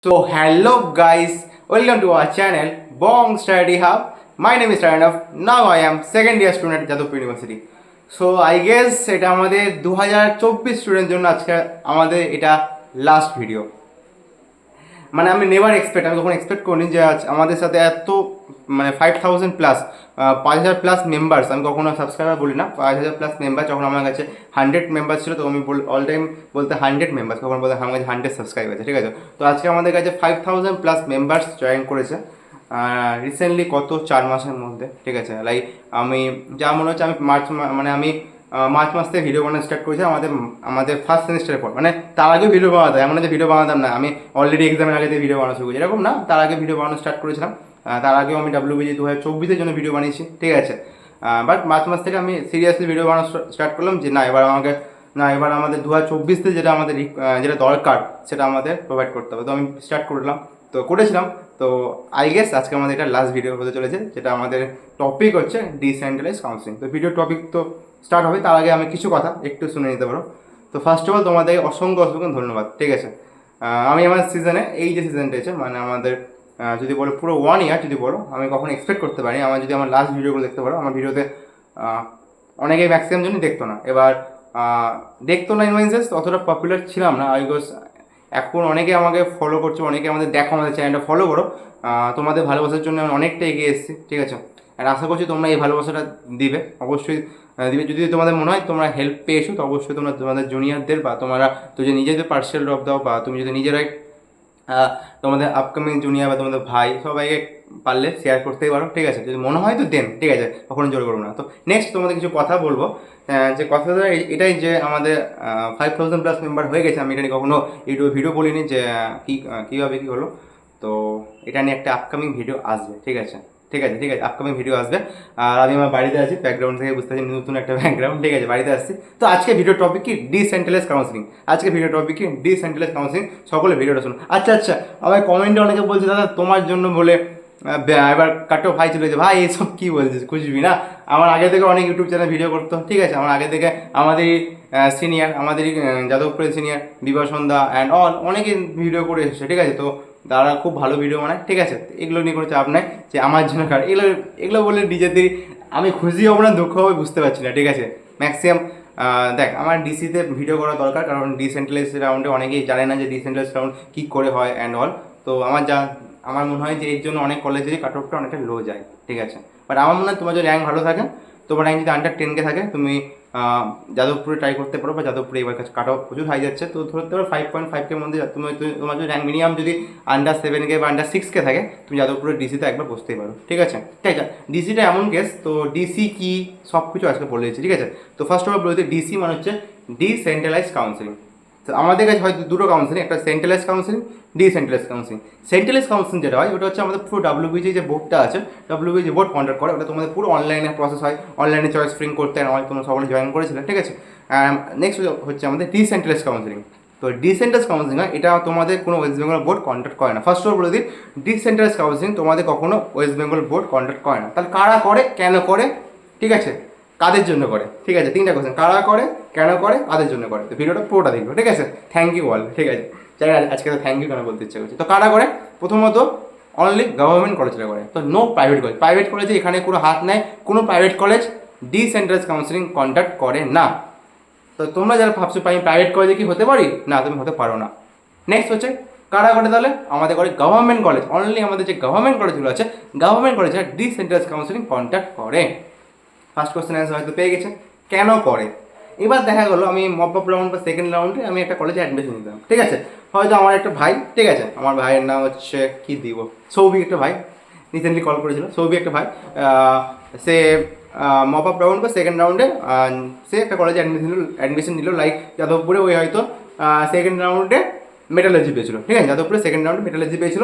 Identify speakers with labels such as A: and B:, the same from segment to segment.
A: So hello guys, welcome to our channel Bong Study Hub. My name is Taranav. Now I am second year student at Jadavpur University. So I guess এটা আমাদের 2024 student জন্য আজকে আমাদের এটা last video. মানে আমি আমি কখনো এক্সপেক্ট করিনি যে আজ আমাদের সাথে এত মানে 5000 প্লাস 5000 প্লাস মেম্বার্স, আমি কখনো সাবস্ক্রাইবার বলি না, 5000 প্লাস মেম্বার। যখন আমার কাছে 100 মেম্বার ছিল তো আমি অল টাইম বলতে 100 মেম্বার্স, কখন বলতে আমার কাছে 100 সাবস্ক্রাইব আছে, ঠিক আছে। তো আজকে আমাদের কাছে 5000 প্লাস মেম্বার্স জয়েন করেছে রিসেন্টলি, কত 4 মাসের মধ্যে, ঠিক আছে। লাইক আমি যা মনে হচ্ছে আমি মার্চ মাস থেকে ভিডিও বানানো স্টার্ট করেছি আমাদের ফার্স্ট সেমিস্টারের পর। মানে তার আগে ভিডিও বানাতাম, এমন যে ভিডিও বানাতাম না, আমি অলরেডি এক্সামের আগে থেকে ভিডিও বানানো শুরু করেছি, এরকম না। তার আগে ভিডিও বানানো স্টার্ট করেছিলাম, তার আগেও আমি WBG 2024 জন্য ভিডিও বানিয়েছি, ঠিক আছে। বাট মার্চ মাস থেকে আমি সিরিয়াসলি ভিডিও বানানো স্টার্ট করলাম যে এবার আমাদের 2024 যেটা দরকার সেটা আমাদের প্রোভাইড করতে হবে। তো আমি স্টার্ট করেছিলাম। তো আই গেস আজকে আমাদের এটা লাস্ট ভিডিও হতে চলেছে, যেটা আমাদের টপিক হচ্ছে ডিসেন্ট্রালাইজড কাউন্সিলিং। তো ভিডিও টপিক তো স্টার্ট হবে, তার আগে আমি কিছু কথা একটু শুনে নিতে পারো। তো ফার্স্ট অফ অল তোমাদের অসংখ্য ধন্যবাদ, ঠিক আছে। আমি আমার সিজনে এই যে সিজনটা আছে, মানে আমাদের যদি বলো পুরো 1 ইয়ার, যদি বলো আমি কখনো এক্সপেক্ট করতে পারি আমার লাস্ট ভিডিওগুলো দেখতে পারো। আমার ভিডিওতে অনেকেই ম্যাক্সিমাম জনই দেখতো না। এবার দেখতো না ইনভাইসেস অতটা পপুলার ছিলাম না আই গেস। এখন অনেকে আমাকে ফলো করছো, অনেকে আমাদের দেখো, আমাদের চ্যানেলটা ফলো করো। তোমাদের ভালোবাসার জন্য আমি অনেকটা এগিয়ে এসেছি, ঠিক আছে। আর আশা করছি তোমরা এই ভালোবাসাটা দিবে, অবশ্যই দিবে। যদি তোমাদের মনে হয় তোমরা হেল্প পেয়েছো, তো অবশ্যই তোমরা তোমাদের জুনিয়রদের বা তোমরা যদি নিজেদের পার্সিয়াল ড্রপ দাও, বা তুমি যদি নিজেরাই তোমাদের আপকামিং জুনিয়র বা তোমাদের ভাই সবাইকে পারলে শেয়ার করতেই পারো, ঠিক আছে। যদি মনে হয় তো দেন, ঠিক আছে, কখনো জোর করবো না। তো নেক্সট তোমাদের কিছু কথা বলবো, যে কথাটা এটাই যে আমাদের 5000 প্লাস মেম্বার হয়ে গেছে। আমি এটা নিয়ে কখনো ইউটিউবে ভিডিও বলিনি যে কীভাবে কী হলো। তো এটা নিয়ে একটা আপকামিং ভিডিও আসবে, ঠিক আছে। আপকামিং ভিডিও আসবে। আর আমি আমার বাড়িতে আছি, ব্যাকগ্রাউন্ড থেকে বুঝতে পারছি নতুন একটা ব্যাকগ্রাউন্ড, ঠিক আছে, বাড়িতে আসছি। তো আজকে ভিডিও টপিক কি ডিসেন্ট্রালাইজড কাউন্সিলিং। সকলে ভিডিওটা শুনুন। আচ্ছা, আমার কমেন্টে অনেকে বলছে দাদা তোমার জন্য বলে এবার কাটো ভাই চলে যে ভাই এইসব কী বলছিস, খুঁজবি না। আমার আগে থেকে অনেক ইউটিউব চ্যানেল ভিডিও করতো, ঠিক আছে। আমার আগে থেকে আমাদের যাদবপুরের সিনিয়র বিভা সন্ধ্যা অ্যান্ড অনেকে ভিডিও করে এসেছে, ঠিক আছে। তো তারা খুব ভালো ভিডিও বানায়, ঠিক আছে। এগুলো নিয়ে কোনো চাপ নাই যে আমার জন্য এগুলো বলে নিজেদের আমি খুশি হবো না দুঃখ হবে বুঝতে পারছি না, ঠিক আছে। ম্যাক্সিমাম দেখ, আমার ডিসিতে ভিডিও করা দরকার, কারণ ডিসেন্ট্রালাইজড রাউন্ডে অনেকেই জানে না যে ডিসেন্ট্রালাইজড রাউন্ড কী করে হয় অ্যান্ড অল। তো আমার মনে হয় যে এর জন্য অনেক কলেজেরই কাট অফটা অনেকটা লো যায়, ঠিক আছে। বাট আমার মনে হয় তোমার যদি র্যাঙ্ক ভালো থাকে, তোমার র্যাঙ্ক যদি আন্ডার 10K থাকে, তুমি যাদবপুরে ট্রাই করতে পারো, বা যাদবপুরে এবার কাছে কাট অফ প্রচুর হাই যাচ্ছে। তো ধরতে পারো 5.5K মধ্যে তোমার যদি র্যাঙ্ক মিনিমাম যদি আন্ডার 7K বা আন্ডার 6K থাকে, তুমি যাদবপুরের ডিসিতে একবার বসতেই পারো, ঠিক আছে। ডিসিটা এমন কেস, তো ডিসি কি সব কিছু আজকে বলে দিচ্ছি, ঠিক আছে। তো ফার্স্ট অফ অল বলতে ডিসি মানে হচ্ছে ডিসেন্ট্রালাইজড কাউন্সিলিং। তো আমাদের কাছে হয়তো দুটো কাউন্সিলিং, একটা centralise counselling, decentralise counselling. Centralise counselling যেটা হয় ওটা হচ্ছে আমাদের পুরো WBG যে বোর্ডটা আছে, WBG বোর্ড কন্ডাক্ট করে, ওটা তোমাদের পুরো অনলাইনে প্রসেস হয়, অনলাইনে চয়েস ফ্রিং করতে হয়, তোমরা সকলে জয়েন করেছিলে, ঠিক আছে। নেক্সট হচ্ছে আমাদের ডিসেন্ট্রালাইজ কাউন্সিলিং। তো ডিসেন্ট্রালাইজ কাউন্সিলিং হয়, এটা তোমাদের কোনো ওয়েস্ট বেঙ্গল বোর্ড কন্ডাক্ট করে না। ফার্স্ট অফ অল বলে দিই, ডিসেন্ট্রালাইজ কাউন্সিলিং তোমাদের কখনো ওয়েস্ট বেঙ্গল বোর্ড কন্ডাক্ট করে না। তাহলে কারা করে, কেন করে, ঠিক আছে, কাদের জন্য করে, ঠিক আছে। 3টা কোয়েশ্চেন, কারা করে, কেন করে, কাদের জন্য করে। তো ভিডিওটা পুরোটা দেখবো, ঠিক আছে। থ্যাংক ইউ অল, ঠিক আছে। চাই আজকে তো থ্যাংক ইউ কেন বলতে ইচ্ছা করছে। তো কারা করে, প্রথমত অনলি গভর্নমেন্ট কলেজরা করে। তো নো প্রাইভেট কলেজে এখানে কোনো হাত নেয়, কোনো private college decentralise counselling conduct করে না। তো তোমরা যারা ভাবছো আমি প্রাইভেট কলেজে কি হতে পারি, না তুমি হতে পারো না। নেক্সট হচ্ছে কারা করে, তাহলে আমাদের করে গভর্নমেন্ট কলেজ। অনলি আমাদের যে গভর্নমেন্ট কলেজগুলো আছে, গভর্নমেন্ট কলেজে ডিসেন্ট্রালাইজ কাউন্সিলিং কন্ডাক্ট করে। ফার্স্ট কোয়েশ্চেন অ্যান্সার হয়তো পেয়ে গেছে, কেন করে। এবার দেখা গেলো আমি মপ আপ রাউন্ড বা সেকেন্ড রাউন্ডে আমি একটা কলেজে অ্যাডমিশন নিতাম, ঠিক আছে। হয়তো আমার একটা ভাই, ঠিক আছে, আমার ভাইয়ের নাম হচ্ছে কি দিব, সৌভিক একটা ভাই, রিসেন্টলি কল করেছিল, সৌভিক একটা ভাই। সে মপ আপ রাউন্ড বা সেকেন্ড রাউন্ডে সে একটা কলেজে অ্যাডমিশন নিল, লাইক যাদবপুরে। ওই হয়তো সেকেন্ড রাউন্ডে মেটালজি পেয়েছিল, ঠিক আছে, যাদবপুরে সেকেন্ড রাউন্ডে মেটালজি পেয়েছিল।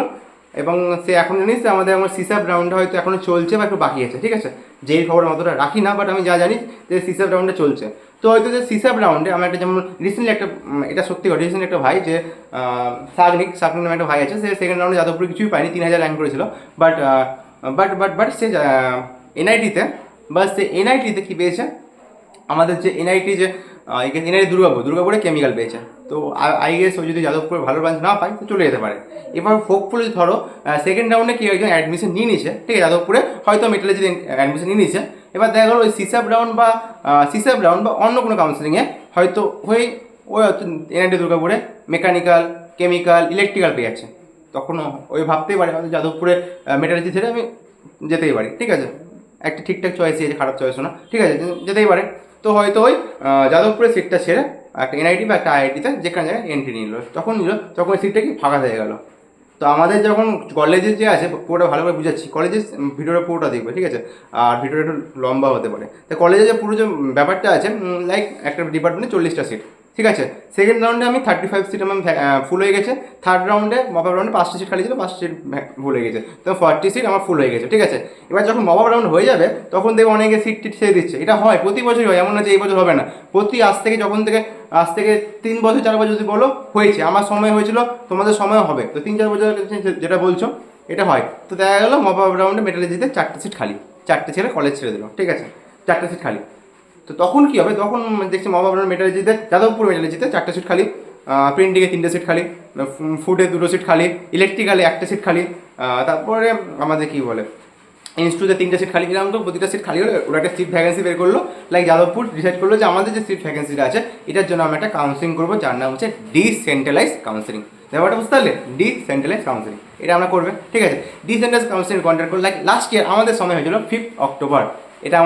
A: এবং সে এখন জানিস আমার সিসাব রাউন্ডে হয়তো এখনও চলছে বা একটু বাকি আছে, ঠিক আছে। যেই খবর অতটা রাখি না, বাট আমি যা জানি যে সিসাব রাউন্ডে চলছে। তো হয়তো যে সিসাব রাউন্ডে আমার একটা, যেমন রিসেন্টলি একটা, এটা সত্যি কথা, রিসেন্টলি একটা ভাই যে সাগনিক নামে একটা ভাই আছে, সে সেকেন্ড রাউন্ডে যাদবপুরে কিছুই পায়নি, 3000 র্যাঙ্ক করেছিল। বাট সে এনআইটিতে কী পেয়েছে, আমাদের যে এনআইটি যে আই গেস এনআইটি দুর্গাপুরে কেমিক্যাল পেয়েছে। তো আই গেস ও যদি যাদবপুরে ভালো ব্রাঞ্চ না পায় তো চলে যেতে পারে। এবার হোপফুলি ধরো সেকেন্ড রাউন্ডে কি একজন অ্যাডমিশন নিয়ে নিয়েছে, ঠিক আছে, যাদবপুরে হয়তো মেটালজি অ্যাডমিশন নিয়ে নিয়েছে। এবার দেখা গেলো ওই সিসাব রাউন্ড বা অন্য কোনো কাউন্সিলিংয়ে হয়তো ওই এনআইটি দুর্গাপুরে মেকানিক্যাল, কেমিক্যাল, ইলেকট্রিক্যাল পেয়ে যাচ্ছে, তখনও ওই ভাবতেই পারে হয়তো যাদবপুরে মেটালজি ছেড়ে আমি যেতেই পারি, ঠিক আছে, একটা ঠিকঠাক চয়েসই আছে, খারাপ চয়েসও না, ঠিক আছে, যেতেই পারে। তো হয়তো ওই যাদবপুরের সিটটা ছেড়ে একটা এনআইটি বা একটা আইআইটিতে যেখানে জায়গায় এন্ট্রি নিল, তখন ওই সিটটা কি ফাঁকা হয়ে গেল। তো আমাদের যখন কলেজের যে আছে পুরোটা ভালো করে বুঝাচ্ছি, কলেজের ভিডিওটা পুরোটা দেখবে, ঠিক আছে, আর ভিডিওটা একটু লম্বা হতে পারে। তো কলেজে যে পুরো যে ব্যাপারটা আছে, লাইক একটা ডিপার্টমেন্টে 40টা সিট, ঠিক আছে, সেকেন্ড রাউন্ডে আমি 35 সিট আমার ফুল হয়ে গেছে, থার্ড রাউন্ডে মপ আপ রাউন্ডে 5টা সিট খালি ছিল, 5টা সিট ফুল হয়ে গেছে, তো 40 সিট আমার ফুল হয়ে গেছে, ঠিক আছে। এবার যখন মপ আপ রাউন্ড হয়ে যাবে তখন দেখবে অনেকে সিট টিট ছেড়ে দিচ্ছে, এটা হয় প্রতি বছরই হয়, এমন না যে এই বছর হবে না, আজ থেকে 3 বছর 4 বছর যদি বলো হয়েছে, আমার সময় হয়েছিল, তোমাদের সময় হবে, তো 3-4 বছর যেটা বলছো এটা হয়। তো দেখা গেলো মপ আপ রাউন্ডে মেটালজিতে 4টে সিট খালি, 4টে ছেড়ে কলেজ ছেড়ে দিল, ঠিক আছে, 4টে সিট খালি। তো তখন কী হবে, তখন দেখছি মপ আপ রাউন্ড মেটালজিতে, যাদবপুর মেটালজিতে 4টে সিট খালি, প্রিন্টিংয়ে 3টে সিট খালি, ফুডে 2টো সিট খালি, ইলেকট্রিক্যালে 1টে সিট খালি, তারপরে আমাদের কী বলে ইনস্টিটিউটে 3টে সিট খালি, এরকম তো প্রতিটা সিট খালি হলে ওরা একটা সিট ভ্যাকেন্সি বের করলো, লাইক যাদবপুর ডিসাইড করলো যে আমাদের যে সিট ভ্যাকেন্সিটা আছে এটার জন্য আমরা একটা কাউন্সিলিং করবো, যার নাম হচ্ছে ডিসেন্ট্রালাইজ কাউন্সিলিং। ব্যাপারটা বুঝতে পারলে, ডিসেন্ট্রালাইজ কাউন্সিলিং, এটা আমরা করবে, ঠিক আছে। ডিসেন্ট্রালাইজ কাউন্সিলিং কন্ট্যাক্ট করলো, লাইক লাস্ট ইয়ার আমাদের সময় হয়েছিল 5 অক্টোবর, এটা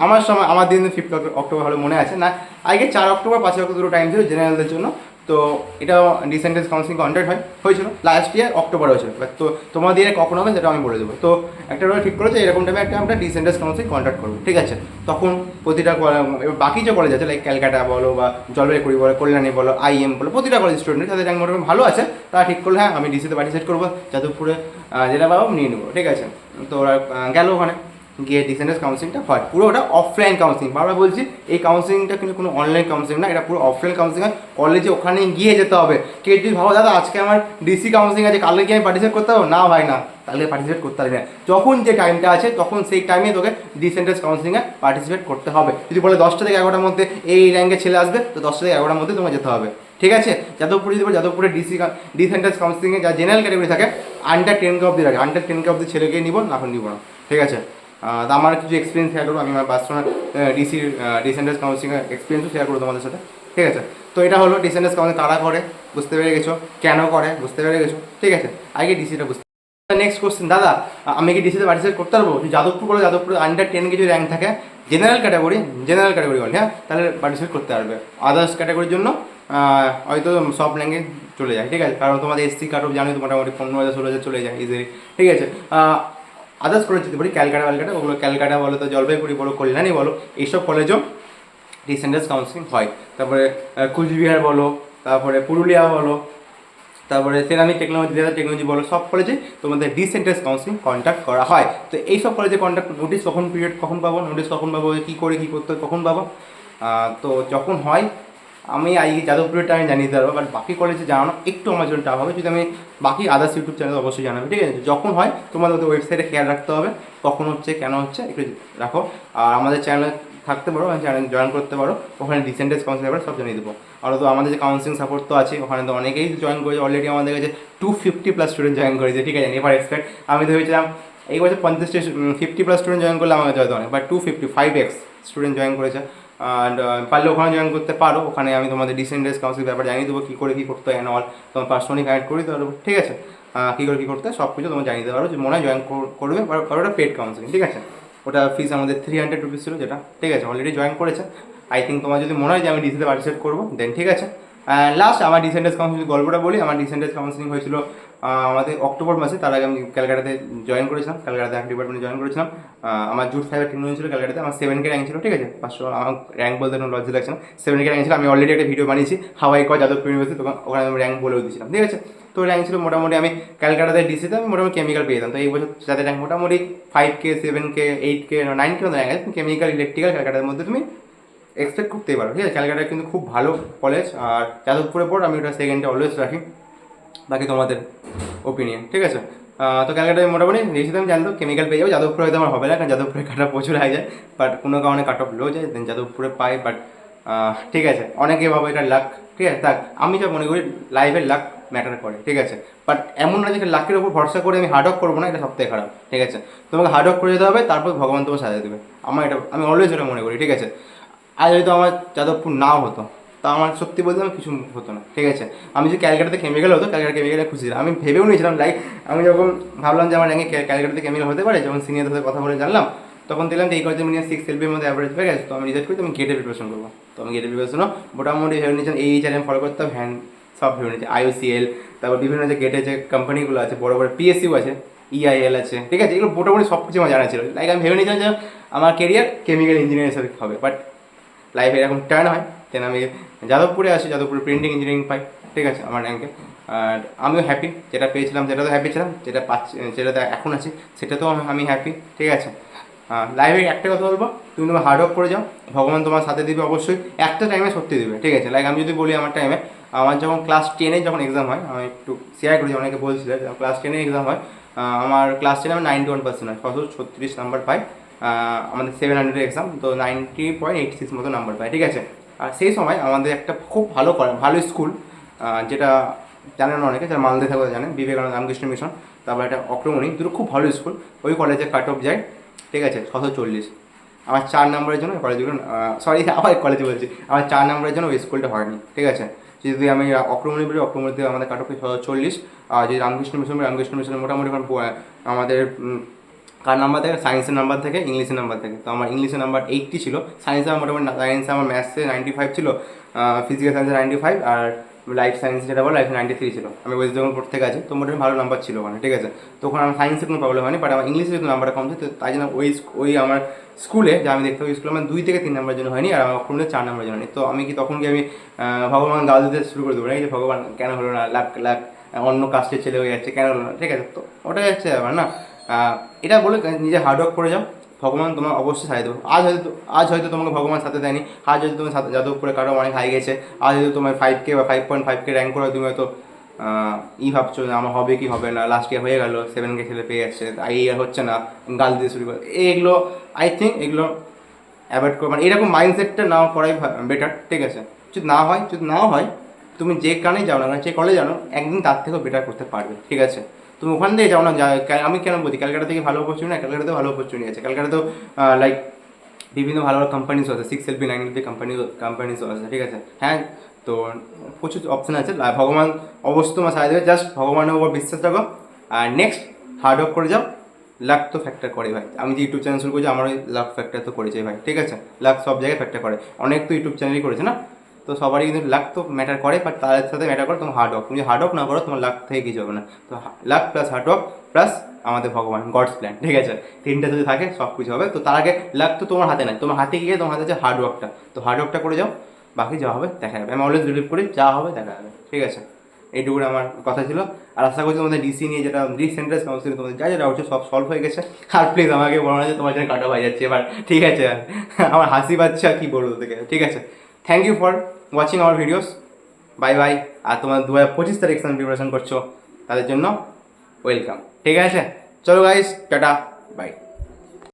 A: আমার সময়, আমার দিন 5 অক্টোবর হলো মনে আছে না, আগে 4 অক্টোবর 5 অক্টোবর দুটো টাইম ছিল জেনারেলদের জন্য। তো এটাও ডিসেন্ট্রালাইজ কাউন্সিলিং কন্ট্যাক্ট হয়েছিল লাস্ট ইয়ার অক্টোবর হয়েছিল, তো তোমাদের কখন হবে সেটা আমি বলে দেবো। তো একটা ঠিক করেছে এরকম টাইমে আমরা ডিসেন্ট্রালাইজ কাউন্সিলিং কন্ট্যাক্ট করবো, ঠিক আছে। তখন প্রতিটা বাকি যে কলেজ আছে লাইক ক্যালকাটা বলো বা জলপাইগুড়ি বলো, কল্যাণী বলো, আইএম বলো, প্রতিটা কলেজ স্টুডেন্ট যাদের র্যাঙ্ক মোটামুটি ভালো আছে তারা ঠিক করলে হ্যাঁ আমি ডিসিতে পার্টিসিপেট করবো, যাদবপুরে যেটা পাবো নিয়ে নেবো, ঠিক আছে। তো ওরা গেল ওখানে গিয়ে ডিসেন্ট্রালাইজ কাউন্সিলিংটা হয়, পুরো ওটা অফলাইন কাউন্সিলিং, বারবার বলছি এই কাউন্সিলিংটা কিন্তু কোনো অনলাইন কাউন্সিলিং না, এটা পুরো অফলাইন কাউন্সিলিং হয়, কলেজে ওখানে গিয়ে যেতে হবে। কেউ যদি ভাবো দাদা আজকে আমার ডিসি কাউন্সিলিং আছে কালকে কি আমি পার্টিসিপেট করতে পারবো, না ভাই না, তাহলে পার্টিসিপেট করতে পারবি না, যখন যে টাইমটা আছে তখন সেই টাইমে তোকে ডিসেন্ট্রালাইজ কাউন্সিলিংয়ে পার্টিসিপেট করতে হবে। যদি বলে 10টা থেকে 11টার মধ্যে এই র্যাঙ্কে ছেলে আসবে, তো 10টা থেকে 11টার মধ্যে তোমাকে যেতে হবে, ঠিক আছে। যাদবপুরে যদি বলে যাদবপুরে ডিসেন্ট্রালাইজ কাউন্সিলিংয়ে যা জেনারেল ক্যাটাগরি থাকে আন্ডার 10K অব্দি রাখে, আন্ডার 10K অব্দি ছেলেকে নিব না, এখন নিব না, ঠিক আছে। আমার কিছু এক্সপিরিয়েন্স শেয়ার করবো, আমি আমার পার্সোনাল ডিসেন্ট্রালাইজ কাউন্সিলিং এক্সপিরিয়েন্সও শেয়ার করবো তোমাদের সাথে, ঠিক আছে। তো এটা হলো ডিসেন্ট্রালাইজ কাউন্সিলিং কারা করে বুঝতে পেরে গেছো, কেন করে বুঝতে পেরে গেছো, ঠিক আছে। আগে ডিসিটা বুঝতে। নেক্সট কোশ্চেন, দাদা আমি কি ডিসিতে পার্টিসিপেট করতে পারবো? যাদবপুর বলে যাদবপুর আন্ডার 10 কিছু র্যাঙ্ক থাকে, জেনারেল ক্যাটাগরি বলে, হ্যাঁ তাহলে পার্টিসিপেট করতে পারবে। আদার্স ক্যাটাগরির জন্য হয়তো সব র্যাঙ্কে চলে যায়, ঠিক আছে, কারণ তোমাদের এসসি কাট অফ জানোই তো মোটামুটি 15,000 16,000 চলে যায় ইজিলি, ঠিক আছে। আদার্স কলেজ যদি বলি ক্যালকাটা ওগুলো ক্যালকাটা বলো, তো জলপাইগুড়ি বলো, কল্যাণী বলো, এইসব কলেজও ডিসেন্ট্রালাইজ কাউন্সিলিং হয়। তারপরে কুচবিহার বলো, তারপরে পুরুলিয়া বলো, তারপরে সেরামিক টেকনোলজি বলো, সব কলেজে তোমাদের ডিসেন্ট্রালাইজ কাউন্সিলিং কন্ট্যাক্ট করা হয়। তো এই সব কলেজে কন্ট্যাক্ট নোটিশ কখন পাবো কী করে কী করতে হবে কখন পাবো? তো যখন হয় আমি যাদবপুরেরটা আমি জানিয়ে দিতে পারবো, বাট বাকি কলেজে জানানো একটু আমার জন্য টাফ হবে, যদি আমি বাকি আদার্স ইউটিউব চ্যানেল অবশ্যই জানাবে, ঠিক আছে। যখন হয় তোমাদের ওদের ওয়েবসাইটে খেয়াল রাখতে হবে, কখন হচ্ছে কেন হচ্ছে একটু রাখো, আর আমাদের চ্যানেলে থাকতে পারো, চ্যানেল জয়েন করতে পারো, ওখানে ডিসেন্ট্রালাইজ কাউন্সিলিং ব্যাপারে সব জানিয়ে দেবো। আর তো আমাদের যে কাউন্সিলিং সাপোর্ট তো আছে, ওখানে তো অনেকেই জয়েন করেছে অলরেডি, আমাদের কাছে 250+ স্টুডেন্ট জয়েন করেছে, ঠিক আছে, নেভার এক্সপেক্ট। আমি তো ভেবেছিলাম এই বছর 50+ স্টুডেন্ট জয়েন করলে আমার কাছে হয়তো অনেক, বাট 255x স্টুডেন্ট জয়েন করেছে। আর পারলে ওখানে জয়েন করতে পারো, ওখানে আমি তোমাদের ডিসেন্ট্রালাইজ কাউন্সিলিং ব্যাপারে জানিয়ে দেবো, কী করে কী করতে হয় অল, তোমার পার্সোনালি গাইড করে দিতে পারবো, ঠিক আছে। কী করে কী করতে হয় সব কিছু তোমার জানিয়ে দিতে পারো, যে মনে হয় জয়েন করবে, ওটা পেড কাউন্সিলিং, ঠিক আছে। ওটা ফিস আমাদের 300 রুপিস ছিল, যেটা ঠিক আছে অলরেডি জয়েন করেছে। আই থিঙ্ক তোমার যদি মনে হয় যে আমি ডিসিতে পার্টিসিপেট করবো দেন ঠিক আছে। লাস্ট আমার ডিসেন্ট্রালাইজ কাউন্সিলিং গল্পটা বলি, আমার ডিসেন্ট্রালাইজ কাউন্সিলিং হয়েছিল আমাদের অক্টোবর মাসে, তার আগে আমি ক্যালকাটাতে জয়েন করেছিলাম, ক্যালকাটাতে এক ডিপার্টমেন্টে জয়েন করেছিলাম। আমার জুট 5 টেকনোলজি ছিল ক্যালকাটাতে, আমার 7K র্যাঙ্ক ছিল, ঠিক আছে, 500 আমার র্যাঙ্ক বলতে কোনো লজ্জা লাগছে না, 7K র্যাঙ্ক ছিল। আমি অলরেডি একটা ভিডিও বানিয়েছি হাওয়াই কয় যাদবপুর ইউনিভার্সিটি, তখন ওখানে আমি র্যাঙ্ক বলেও দিয়েছিলাম, ঠিক আছে। তো র্যাঙ্ক ছিল মোটামুটি, আমি ক্যালকাটাতে ডিসিতে আমি মোটামুটি কেমিক্যাল পেয়ে যেতাম। তো এই বছর যাদের র্যাঙ্ক মোটামুটি 5K 7K 8K 9K rank আছে, কেমিক্যাল ইলেকট্রিক্যাল ক্যালকাটার মধ্যে তুমি এক্সপেক্ট করতেই পারো, ঠিক আছে। ক্যালকাটা কিন্তু খুব ভালো কলেজ, আর যাদবপুরের পর আমি ওটা সেকেন্ডে অলওয়েজ রাখি, বাকি তোমাদের ওপিনিয়ন, ঠিক আছে। তো ক্যালকাটায় মোটামুটি যেহেতু আমি জানতাম কেমিক্যাল পেয়ে যাবো, যাদবপুরে হয়তো আমার হবে না, কারণ যাদবপুরে কাট অফ প্রচুর হাই যায়, বাট কোনো কারণে কাট অফ লো যায়, দেন যাদবপুরে পাই, বাট ঠিক আছে, অনেকে ভাবো এটা লাক, ঠিক আছে থাক। আমি যা মনে করি লাইফের লাক ম্যাটার করে, ঠিক আছে। বাট এমন না যে লাকের উপর ভরসা করে আমি হার্ড ওয়ার্ক করবো না, এটা সবথেকে খারাপ, ঠিক আছে। তোমাকে হার্ড ওয়ার্ক করে যেতে হবে, তারপর ভগবান তোমাকে সাজিয়ে দেবে। আমি অলওয়েজ এটা মনে করি, ঠিক আছে। আর হয়তো আমার যাদবপুর নাও হতো, তা আমার সত্যি বলতে আমার কিছু হতো না, ঠিক আছে। আমি যে ক্যালকাটাতে কেমিক্যাল হতো, ক্যালকাটা কেমিক্যালে খুশি ছিলাম। আমি ভেবেও নিয়েছিলাম লাইক, আমি যখন ভাবলাম যে আমার র্যাঙ্কে ক্যালকাটাতে কেমিক্যাল হতে পারে, যখন সিনিয়রদের সাথে কথা বলে জানলাম, তখন দেখলাম যে এই কলেজে মিনিমাম 6 LB মধ্যে অ্যাভারেজ পেয়ে গেছে। তো আমি রিজার্ভ করি, তো আমি গেটে প্রিপারেশন করবো। তো আমি গেটে প্রিপারেশনও মোটামুটি ভেবে নিয়েছিলাম, এই আমি ফলো করতাম, হ্যান্ড সব ভেবে নিয়েছি, IOCL, তারপর বিভিন্ন যে গেটে যে কোম্পানিগুলো আছে, বড় বড় PSU আছে, EIL আছে, ঠিক আছে। এগুলো মোটামুটি সব কিছু আমার জানা ছিল। লাইক আমি ভেবে নিয়েছিলাম যে আমার কেরিয়ার কেমিক্যাল ইঞ্জিনিয়ার হিসেবে হবে। বাট লাইফে এরকম টার্ন হয়, দেন আমি যাদবপুরে আসি, যাদবপুরে প্রিন্টিং ইঞ্জিনিয়ারিং পাই, ঠিক আছে, আমার র্যাঙ্কে। আর আমিও হ্যাপি, যেটা পেয়েছিলাম সেটা তো হ্যাপি ছিলাম, যেটা পাচ্ছি যেটাতে এখন আছি সেটাতেও আমি হ্যাপি, ঠিক আছে। লাইফে একটা কথা বলবো, তুমি তোমার হার্ড ওয়ার্ক করে যাও, ভগবান তোমার সাথে দিবে অবশ্যই, একটা টাইমে সত্যি দিবে, ঠিক আছে। লাইক আমি যদি বলি আমার টাইমে, আমার যখন ক্লাস 10-এ যখন এক্সাম হয়, আমি একটু শেয়ার করি, অনেকে বলছিল ক্লাস 10-এ এক্সাম হয়, আমার ক্লাস 10-এ আমি 91% হয়, 636 নাম্বার পাই। আমাদের 700 এক্সাম, তো 90.86 মতো নাম্বার পাই, ঠিক আছে। আর সেই সময় আমাদের একটা খুব ভালো স্কুল, যেটা জানেন না অনেকে, যারা মালদে থাকলে জানেন, বিবেকানন্দ রামকৃষ্ণ মিশন, তারপর একটা অক্রমণী, দুটো খুব ভালো স্কুল। ওই কলেজে কাট অফ যায়, ঠিক আছে, 640। আমার 4 নম্বরের জন্য ওই কলেজগুলো, সরি আবার কলেজে বলছি, আমার 4 নম্বরের জন্য ওই স্কুলটা হয়নি, ঠিক আছে। যদি আমি অক্রমণী বলি, অক্রমণীতে আমাদের কাট অফ 640। আর যদি রামকৃষ্ণ মিশন বলি, রামকৃষ্ণ মিশনে মোটামুটি আমাদের কার নাম্বার থেকে, সায়েন্সের নাম্বার থেকে, ইংলিশের নাম্বার থেকে। তো আমার ইংলিশের নাম্বার 80 ছিল, সায়েন্সে আমার মোটামুটি, সায়েন্সে আমার ম্যাথসে 95 ছিল, ফিজিক্যাল সায়েন্সে 95, আর লাইফ সায়েন্স যেটা বলো লাইফে 93 ছিল। আমি ওয়েস্ট বেঙ্গল বোর্ড থেকে আছি, তো মোটামুটি ভালো নাম্বার ছিল ওখানে, ঠিক আছে। তখন আমার সায়েন্সে কোনো প্রবলেম হয়নি, বাট আমার ইংলিশে যেহেতু নাম্বারটা কম ছিল, তো তাই জন্য ওই আমার স্কুলে যা আমি দেখতে, ওই স্কুলে আমার 2 থেকে 3 নাম্বারের জন্য হয়নি, আর আমার অক্রমণে 4 নাম্বারের জন্য হয়নি। তো আমি কি তখন কি আমি ভগবান গাল দিতে শুরু করে দেবো নাকি, যে ভগবান কেন হলো না, লাখ লাখ অন্য কাস্টের ছেলে হয়ে যাচ্ছে কেন হলো না, ঠিক আছে। তো ওটাই হচ্ছে ব্যাপার না। এটা বলে নিজে হার্ডওয়ার্ক করে যাও, ভগবান তোমার অবশ্যই সাথে দেবো। আজ হয়তো তোমাকে ভগবান সাথে দেয়নি, আজ হয়তো তুমি সাথে যাদবপুরে কারো অনেক হাই গেছে, আজ হয়তো তোমার 5K বা 5.5K র্যাঙ্ক করে তুমি হয়তো ভাবছো যে আমার হবে কি হবে না, লাস্ট ইয়ার হয়ে গেলো, 7K ছেলে পেয়ে যাচ্ছে, এই ইয়ার হচ্ছে না, গাল দিয়ে শুরু করে, এগুলো আই থিঙ্ক এগুলো অ্যাভয়েড করো। মানে এরকম মাইন্ডসেটটা নাও করাই বেটার, ঠিক আছে। যদি না হয় তুমি যে কারণেই যাও না, যে কলেজ জানো, একদিন তার থেকেও বেটার করতে পারবে, ঠিক আছে। তুমি ওখান থেকে যাও না, আমি কেন বলছি ক্যালকাটা থেকে ভালো অপরচুনিটি, না ক্যালকাটাতেও ভালো অপরচুনিটি আছে, ক্যালকাটাতেও লাইক বিভিন্ন ভালো ভালো কোম্পানিসও আছে, 6LB 9LB কোম্পানিসও আছে, ঠিক আছে। হ্যাঁ, তো প্রচুর অপশান আছে, ভগবান অবশ্যই তোমার সাহায্য দেবে, জাস্ট ভগবানের উপর বিশ্বাস রাখো। আর নেক্সট হার্ডওয়ার্ক করে যাও, লাক তো ফ্যাক্টর করে ভাই। আমি যে ইউটিউব চ্যানেল শুরু করেছি, আমার ওই লাক ফ্যাক্টর তো করেছে ভাই, ঠিক আছে। লাক সব জায়গায় ফ্যাক্টর করে, অনেক তো ইউটিউব চ্যানেলই করেছে না, তো সবারই কিন্তু লাক তো ম্যাটার করে, বাট তার সাথে ম্যাটার করে তোমার হার্ডওয়ার্ক। তুমি হার্ডওয়ার্ক না করো, তোমার লাক থেকে কিছু হবে না। তো লাক প্লাস হার্ডওয়ার্ক প্লাস আমাদের ভগবান, গডস প্ল্যান, ঠিক আছে, তিনটা যদি থাকে সব কিছু হবে। তো তার আগে লাক তো তোমার হাতে নাই, তোমার হাতে গিয়ে তোমার হাতে আছে হার্ডওয়ার্কটা, তো হার্ডওয়ার্কটা করে যাও, বাকি যা হবে দেখা যাবে। আমি অলওয়েজ বিলিভ করি যা হবে দেখা যাবে, ঠিক আছে। এইটুকুই আমার কথা ছিল। আর আশা করছি তোমাদের ডিসি নিয়ে যেটা রিসেন্টেন্স কাউন্সিল, তোমাদের যা যা ডাউট ছিল সব সলভ হয়ে গেছে। আর প্লিজ আমাকে বলো না যে তোমার জন্য কাটা হয়ে যাচ্ছে এবার, ঠিক আছে। আমার হাসি পাচ্ছে আর কী বলবো থেকে, ঠিক আছে। Thank you for watching our videos, bye bye. আর তোমার 2025 তারিখ এক্সাম প্রিপারেশন করছো, তাদের জন্য ওয়েলকাম, ঠিক আছে। চলো গাইস, টাটা, বাই।